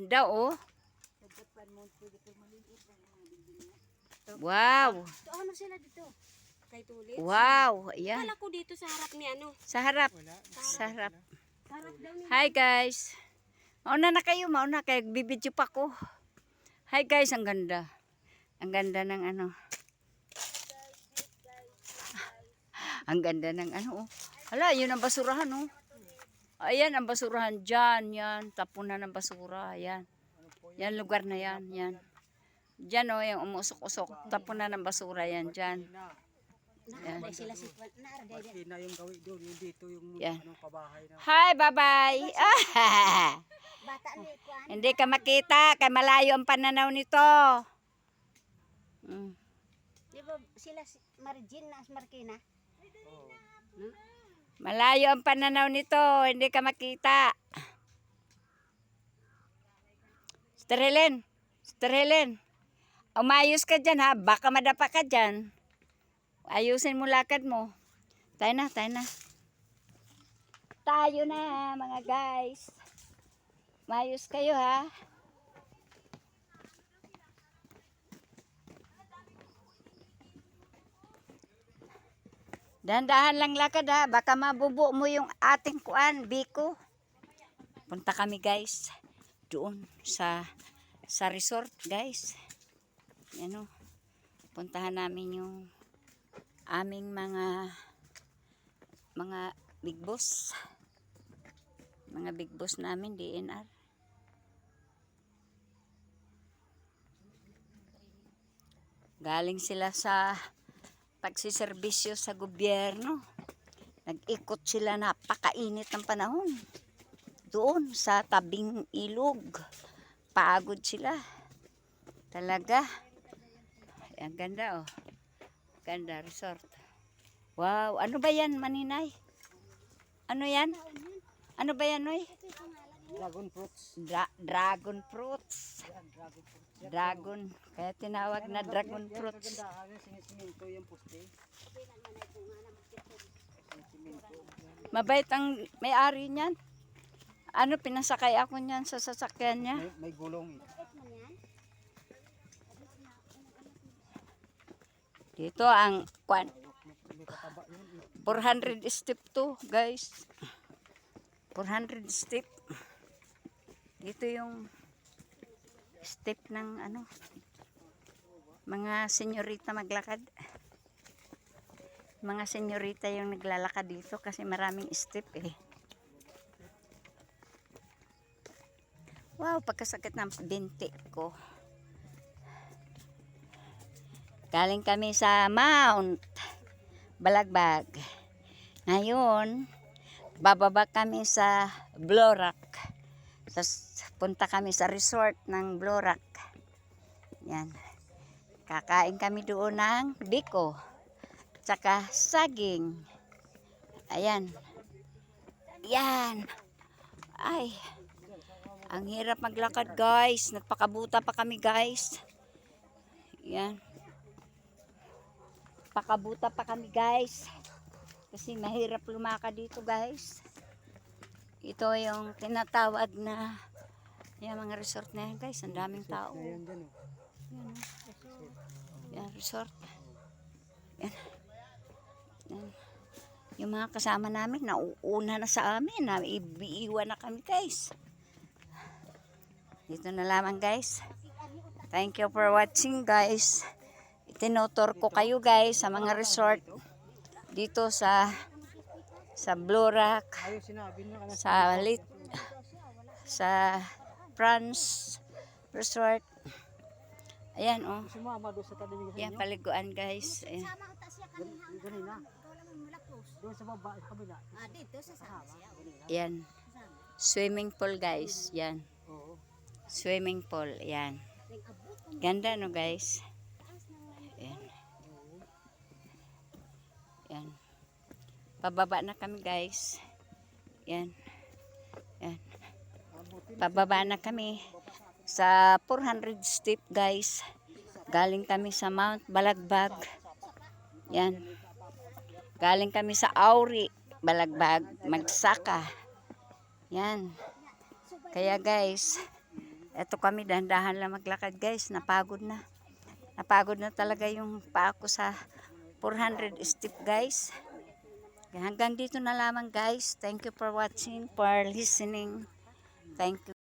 ganda oh. Wow. So, ano sila dito? Kay Tulis? Wow, ayan. Kala ko dito sa harap ni ano. Sa harap. Sa harap. Harap daw ni. Hi guys. Mauna na kayo, mauna kayo. Bibidyo pa ko. Hi guys, ang ganda. Ang ganda ng ano. Ang ganda ng ano oh. Hala, yun ang basurahan oh. Ayan ang basurahan dyan, yan. Tapunan ng basura, ayan. Yan lugar na yan, yan. Dyan oh, yung umusok-usok. Tapunan ng basura yan, dyan. Naaraday sila si naaraday din. Pina yung gawin doon, hindi dito yung Yan. anong pabahay na. Hi, bye-bye. Bata ni Kwan. Hindi ka makita, kay malayo ang pananaw nito. Mm. Di ba sila si Marjin na Markina? Oo. Malayo ang pananaw nito, hindi ka makita. Sister Helen, umayos ka dyan ha, baka madapa ka dyan. Ayusin mo lakad mo. Tayo na. Tayo na mga guys. Mayos kayo ha. Dahan-dahan lang lakad ha. Baka mabubo mo yung ating kuan, biko. Punta kami guys. Doon sa resort guys. Yan o. Puntahan namin yung aming mga big boss. Mga big boss namin, DNR. Galing sila sa pagsiservisyo sa gobyerno. Nag-ikot sila, napakainit ng panahon. Doon sa tabing ilog. Pagod sila. Talaga. Ang ganda oh. Ganda resort. Wow, ano ba yan maninay? Ano yan? Ano ba yan noy? Dragon fruits. Dragon fruits. Yan, dragon fruits. Yan, Dragon. Kaya tinawag na dragon fruits. Yan, kagandahan yung sinisimento yung poste. Mabait ang may-ari niyan. Ano, pinasakay ako niyan sa sasakyan niya. May gulong. Dito ang kwan. May kataba yun. 400 step to, guys. 400 step. Dito yung step ng ano, mga senyorita maglakad. Mga senyorita yung naglalakad dito kasi maraming step eh. Wow, pagkasakit ng binti ko. Galing kami sa Mount Balagbag. Ngayon, bababa kami sa Blorak. Tapos punta kami sa resort ng Blorak. Yan. Kakain kami doon ng biko. Tsaka saging. Ayan. Yan. Ay. Ang hirap maglakad guys. Nagpakabuta pa kami guys. Yan. Pakabuta pa kami guys. Kasi mahirap lumakad dito guys. Ito yung tinatawag na yung mga resort na yan guys. Ang daming tao. Ayan dyan oh. Yan, oh. Yan resort. Yan. Yan. Yung mga kasama namin nauuna na sa amin. Iiwan na kami guys. Dito na lamang guys. Thank you for watching guys. Tinutur ko kayo guys sa mga resort dito sa Blorak, Ayaw sinabi na sa France Resort. Ayan oh. sumama doon sa tabi Yan paliguan guys. Ayan. Ganina. Doon sa baba, sa kabila. Dito sa Sabia. Yan. Swimming pool guys. Yan. Oo. Swimming pool. Yan. Ganda no guys. Yan. Yan. Pababa na kami guys. Yan. Yan. Pababa na kami sa 400 step guys. Galing kami sa Mount Balagbag. Yan. Galing kami sa Auri, Balagbag, Magsaka. Yan. Kaya guys, Eto kami, dahan-dahan lang maglakad guys. Napagod na. Napagod na talaga yung paa ko sa 400 step guys. Hanggang dito na lamang guys. Thank you for watching, for listening. Thank you.